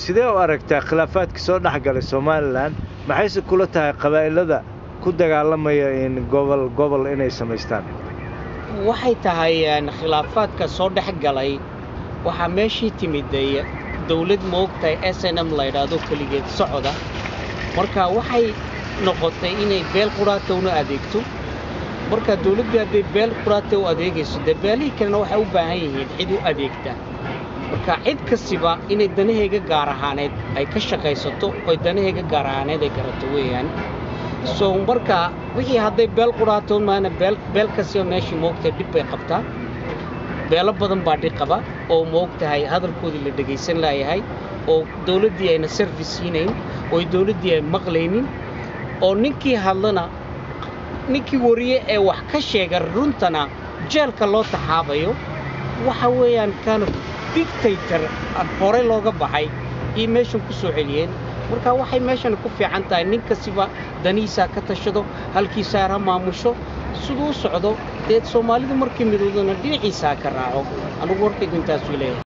sidee u aragtaa khilaafaadka soo dhaxgalay Soomaaliland maxayse kula tahay qabaa'ilada ku dagaalamaya in gobol inay samaystaan waxay tahay khilaafaadka soo dhaxgalay waxa meeshii timiday dawlad moogtay SNM la yiraahdo kaligeed socda marka waxay noqotay inay beel quraata u adeegto marka dawladda ay beel quraata u adeegayso beelihii kalena waxay u baahan yihiin cid u adeegta marka cid kasiba inay danahayga gaar ahaaneed ay ka shaqaysato oo danahayga gaar ahaaneed ay garato weeyaan soo marka wixii hadday beel quraata maana beel kasiba meeshii moogtay dib bay qabtaa beelo badan baa dhiqaba oo moogtahay hadalkoodii la dhageysan laayahay oo dawladdii ayna service siinayn oo dawladdii ay maqlaynin oo ninkii hadlana ninkii wariye ee wax ka sheegay runtana jeelka loo taxaabayo waxa weeyaan kan dictator hore looga baxay iyo meeshan ku soo celiyeen marka waxay meeshan ku fiican tahay nin kasiba daniisa ka tashado halkiisa ra maamusho sidoo socdo Soomaalidu markii midoodana dhinaciisa ka raaco anigu warkaygu intaas u leeyahay